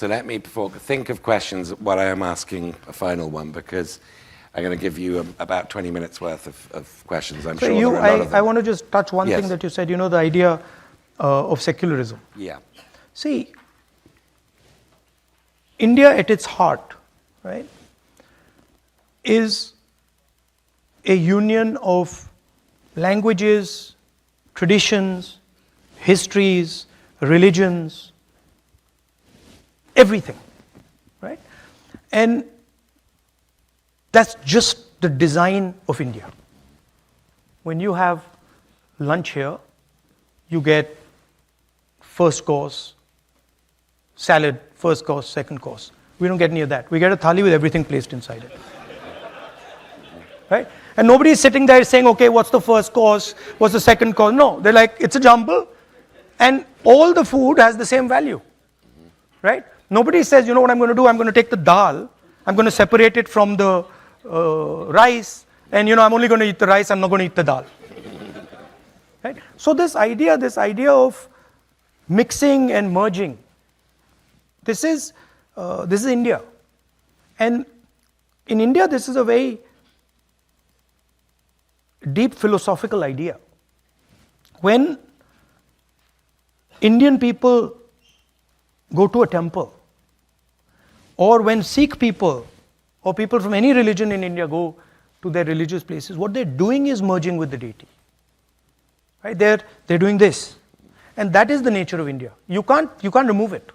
So let me think of questions while I am asking a final one, because I'm going to give you about 20 minutes worth of questions. I'm sure there are a lot of them. I want to just touch one thing that you said, the idea of secularism. Yeah. See, India at its heart, right, is a union of languages, traditions, histories, religions, everything, right? And that's just the design of India. When you have lunch here, you get first course, salad, first course, second course. We don't get any of that. We get a thali with everything placed inside it. Right? And nobody is sitting there saying, okay, what's the first course? What's the second course? No, they're like, it's a jumble. And all the food has the same value. Right? Nobody says, you know what I'm going to do? I'm going to take the dal, I'm going to separate it from the rice, and I'm only going to eat the rice, I'm not going to eat the dal. Right? So this idea of mixing and merging, this is India. And in India, this is a very deep philosophical idea. When Indian people go to a temple, or when Sikh people or people from any religion in India go to their religious places, what they're doing is merging with the deity. Right? They're doing this. And that is the nature of India. You can't remove it.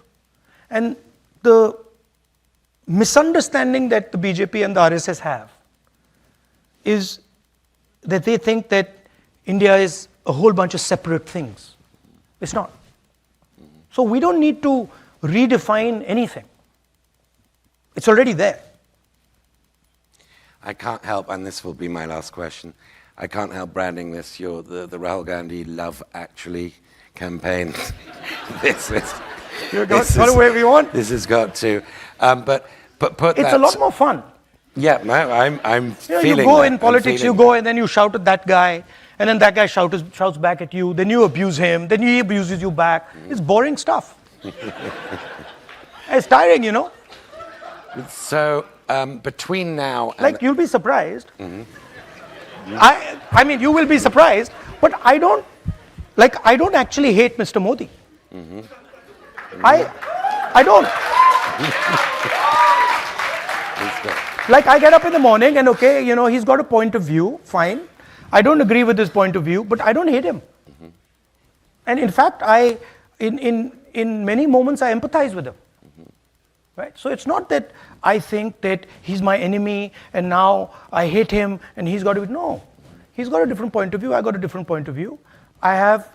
And the misunderstanding that the BJP and the RSS have is that they think that India is a whole bunch of separate things. It's not. So we don't need to redefine anything. It's already there. I can't help, and this will be my last question, I can't help branding this the Rahul Gandhi Love Actually campaign. This got away we want. This has got to. But put it's that, a lot more fun. Yeah, no, I'm feeling you go that. in politics, you go and then you shout at that guy, and then that guy shouts back at you, then you abuse him, then he abuses you back. It's boring stuff. It's tiring, So, between now and... Like, you'll be surprised. I mean, you will be surprised, but I don't actually hate Mr. Modi. I don't. Like, I get up in the morning and, okay, he's got a point of view, fine. I don't agree with his point of view, but I don't hate him. And in fact, in many moments, I empathize with him. Right? So it's not that I think that he's my enemy and now I hate him and he's got to be, no. He's got a different point of view, I got a different point of view. I have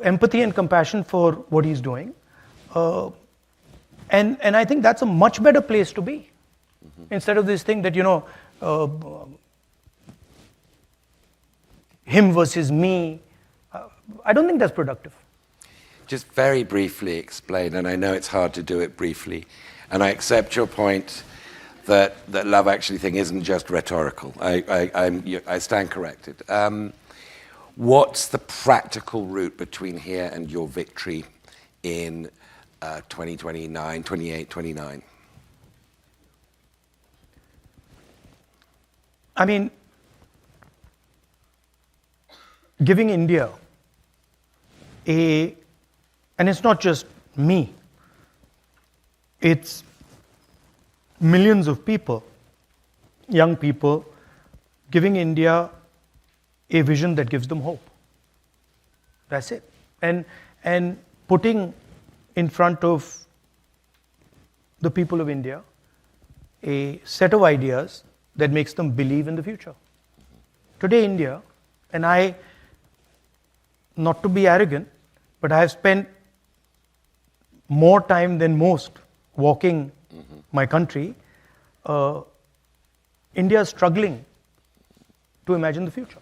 empathy and compassion for what he's doing. And I think that's a much better place to be. Instead of this thing that, him versus me. I don't think that's productive. Just very briefly explain, and I know it's hard to do it briefly, and I accept your point that love actually thing isn't just rhetorical. I stand corrected. What's the practical route between here and your victory in 2029, 28, 29? I mean, giving India and it's not just me, it's millions of people, young people, giving India a vision that gives them hope. That's it. And putting in front of the people of India a set of ideas that makes them believe in the future. Today, India, and I, not to be arrogant, but I have spent more time than most walking my country. India is struggling to imagine the future.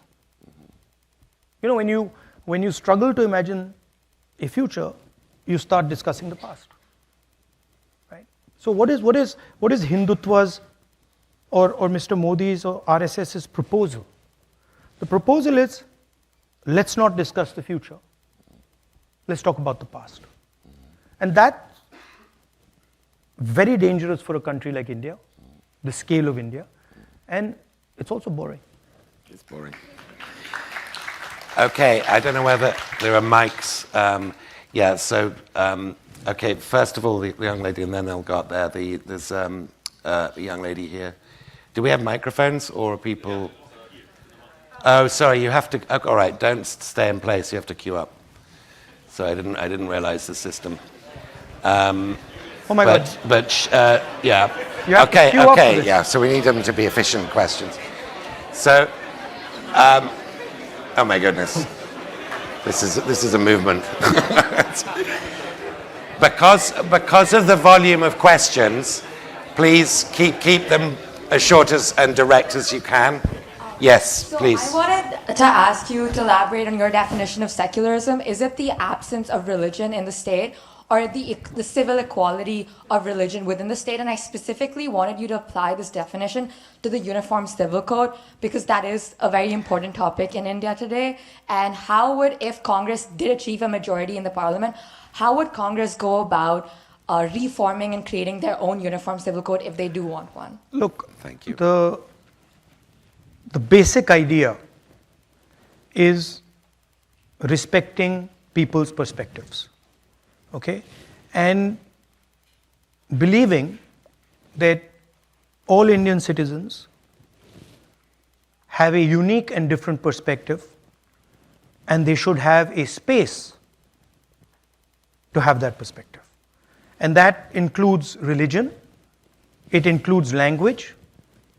When you struggle to imagine a future, you start discussing the past. Right? So what is Hindutva's or Mr. Modi's or RSS's proposal? The proposal is, let's not discuss the future. Let's talk about the past. And that very dangerous for a country like India, the scale of India, and it's also boring. It's boring. Okay, I don't know whether there are mics. Okay, first of all, the young lady, and then they'll go up there. There's a young lady here. Do we have microphones, or are people... Oh, sorry, you have to... Oh, all right, don't stay in place. You have to queue up. So I didn't realize the system. Oh my God. Yeah. You have to queue up for this. Yeah, so we need them to be efficient questions. So, oh my goodness. This is a movement. Because of the volume of questions, please keep them as short and direct as you can. Yes, please. I wanted to ask you to elaborate on your definition of secularism. Is it the absence of religion in the state, or the civil equality of religion within the state? And I specifically wanted you to apply this definition to the Uniform Civil Code, because that is a very important topic in India today. And how would, if Congress did achieve a majority in the parliament, how would Congress go about reforming and creating their own Uniform Civil Code if they do want one? Look, thank you. The basic idea is respecting people's perspectives, okay? And believing that all Indian citizens have a unique and different perspective, and they should have a space to have that perspective. And that includes religion, it includes language,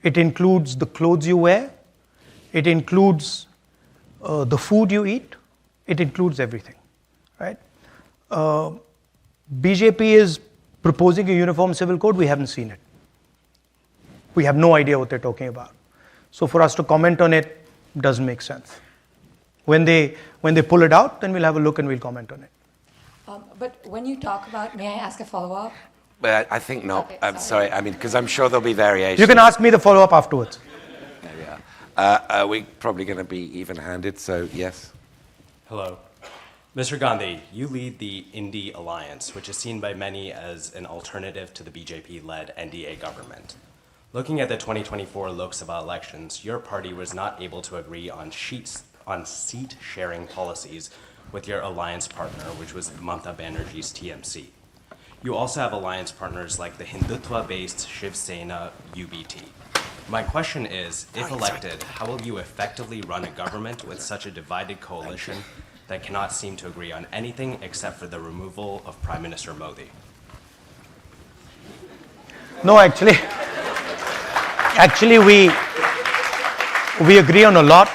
it includes the clothes you wear, it includes the food you eat, it includes everything, right? BJP is proposing a uniform civil code. We haven't seen it. We have no idea what they're talking about. So for us to comment on it doesn't make sense. When they pull it out, then we'll have a look and we'll comment on it. But when you talk about, may I ask a follow-up? But I think not. Okay, I'm sorry. I mean, because I'm sure there'll be variations. You can ask me the follow-up afterwards. There we are. We're probably going to be even-handed, so yes. Hello. Mr. Gandhi, you lead the Indy Alliance, which is seen by many as an alternative to the BJP-led NDA government. Looking at the 2024 Lok Sabha elections, your party was not able to agree on seat-sharing policies with your alliance partner, which was Mamata Banerjee's TMC. You also have alliance partners like the Hindutva-based Shiv Sena UBT. My question is, if elected, how will you effectively run a government with such a divided coalition that cannot seem to agree on anything except for the removal of Prime Minister Modi? No, actually we agree on a lot.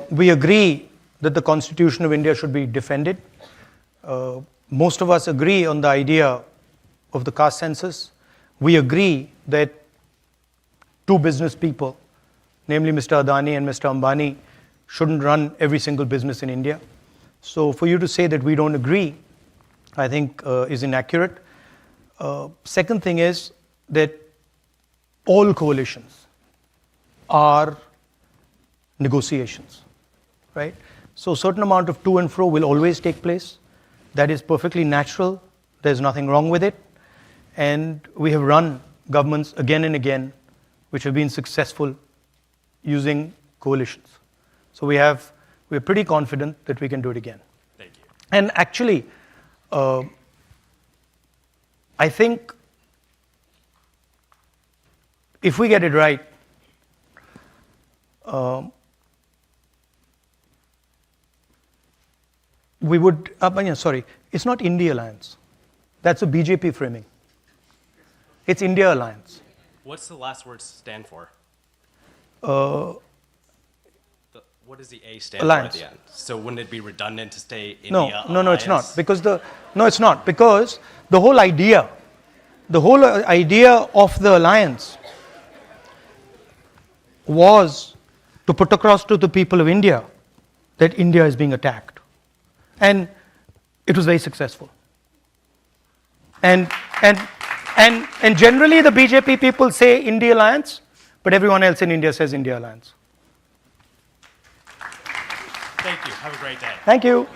We agree that the Constitution of India should be defended. Most of us agree on the idea of the caste census. We agree that two business people, namely Mr. Adani and Mr. Ambani, shouldn't run every single business in India. So for you to say that we don't agree, I think is inaccurate. Second thing is that all coalitions are negotiations, right? So a certain amount of to and fro will always take place. That is perfectly natural. There's nothing wrong with it. And we have run governments again and again which have been successful using coalitions. So we're pretty confident that we can do it again. Thank you. And actually, I think if we get it right, we would, it's not India Alliance. That's a BJP framing. It's India Alliance. What's the last word stand for? What does the A stand Alliance. for at the end? So wouldn't it be redundant to say India Alliance? No, it's not. It's not. Because the whole idea of the alliance was to put across to the people of India that India is being attacked. And it was very successful. And generally the BJP people say India Alliance, but everyone else in India says India Alliance. Thank you. Have a great day. Thank you.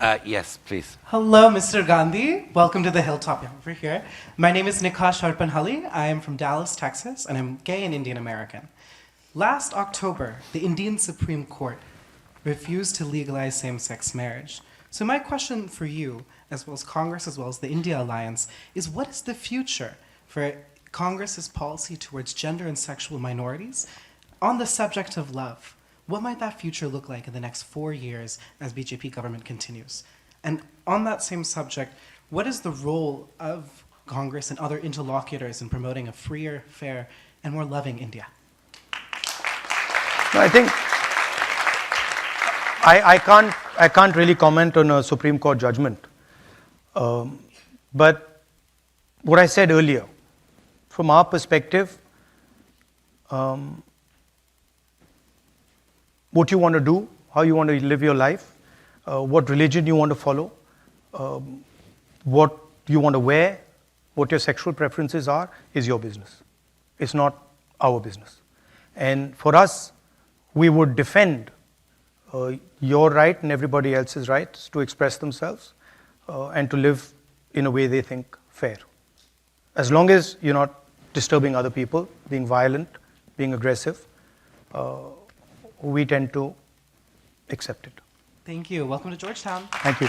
Yes, please. Hello, Mr. Gandhi. Welcome to the Hilltop over here. My name is Nikash Harpanhalli. I am from Dallas, Texas, and I'm gay and Indian American. Last October, the Indian Supreme Court refused to legalize same-sex marriage. So my question for you, as well as Congress, as well as the India Alliance, is what is the future for Congress's policy towards gender and sexual minorities on the subject of love? What might that future look like in the next 4 years as BJP government continues? And on that same subject, what is the role of Congress and other interlocutors in promoting a freer, fair, and more loving India? I think I can't really comment on a Supreme Court judgment. But what I said earlier, from our perspective, what you want to do, how you want to live your life, what religion you want to follow, what you want to wear, what your sexual preferences are, is your business. It's not our business. And for us, we would defend your right and everybody else's rights to express themselves and to live in a way they think fair. As long as you're not disturbing other people, being violent, being aggressive, we tend to accept it. Thank you. Welcome to Georgetown. Thank you.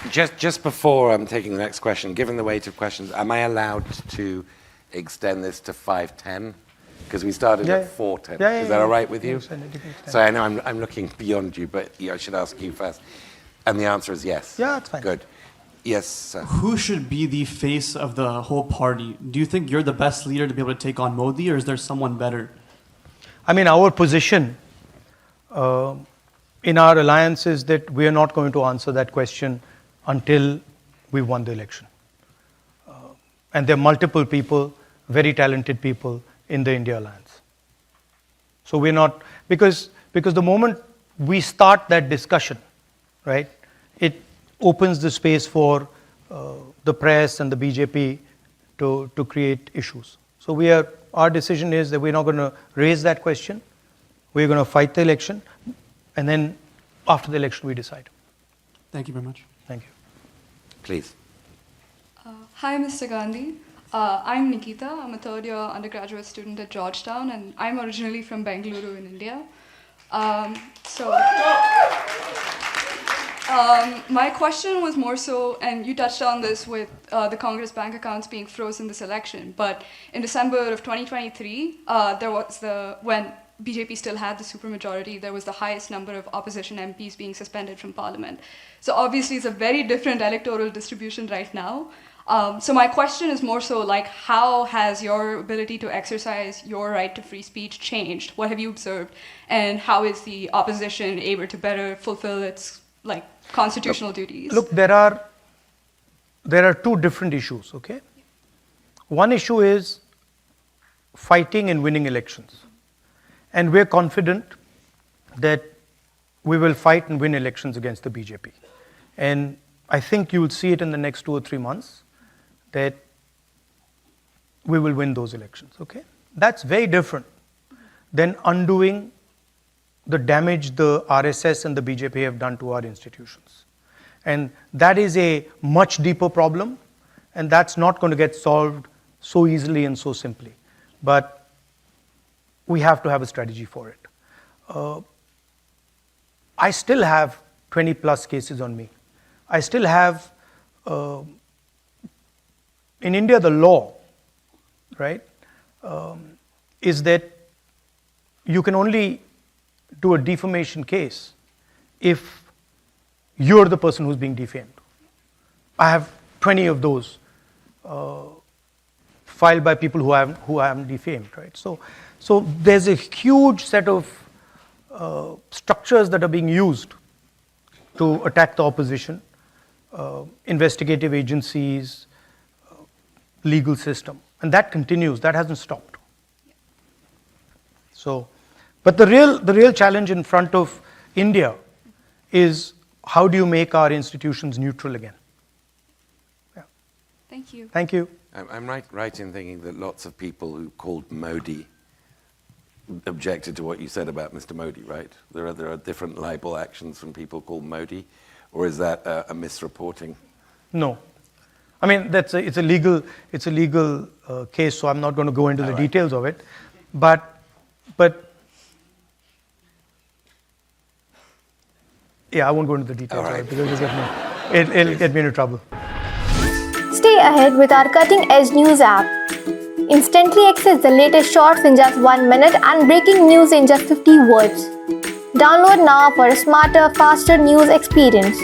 Just before I'm taking the next question, given the weight of questions, am I allowed to extend this to 5:10? Because we started at 4:10. Is that all right with you? Yes, and it can extend. So I know I'm looking beyond you, but I should ask you first. And the answer is yes. Yeah, that's fine. Good. Yes, sir. Who should be the face of the whole party? Do you think you're the best leader to be able to take on Modi, or is there someone better? I mean, our position in our alliance is that we are not going to answer that question until we won the election. And there are multiple people, very talented people in the India Alliance. So we're not, because the moment we start that discussion, right, it opens the space for the press and the BJP to create issues. So our decision is that we're not going to raise that question. We're going to fight the election, and then after the election we decide. Thank you very much. Thank you. Please. Hi, Mr. Gandhi. I'm Nikita. I'm a third-year undergraduate student at Georgetown, and I'm originally from Bengaluru in India. My question was more so, and you touched on this with the Congress bank accounts being frozen this election, but in December of 2023, when BJP still had the supermajority, there was the highest number of opposition MPs being suspended from parliament. So obviously it's a very different electoral distribution right now. So my question is more so like, how has your ability to exercise your right to free speech changed? What have you observed? And how is the opposition able to better fulfill its constitutional duties? Look, there are two different issues, okay? One issue is fighting and winning elections. And we're confident that we will fight and win elections against the BJP. And I think you will see it in the next 2 or 3 months that we will win those elections, okay? That's very different than undoing the damage the RSS and the BJP have done to our institutions. And that is a much deeper problem, and that's not going to get solved so easily and so simply. But we have to have a strategy for it. I still have 20 plus cases on me. I still have, in India, the law, right, is that you can only do a defamation case if you're the person who's being defamed. I have 20 of those filed by people who I haven't defamed, right? So there's a huge set of structures that are being used to attack the opposition, investigative agencies, legal system, and that continues. That hasn't stopped. So, but the real challenge in front of India is how do you make our institutions neutral again? Yeah. Thank you. Thank you. I'm right in thinking that lots of people who called Modi objected to what you said about Mr. Modi, right? There are different libel actions from people called Modi, or is that a misreporting? No. I mean, it's a legal case, so I'm not going to go into the details of it. But yeah, I won't go into the details of it because it'll get me into trouble. Stay ahead with our cutting-edge news app. Instantly access the latest shorts in just 1 minute and breaking news in just 50 words. Download now for a smarter, faster news experience.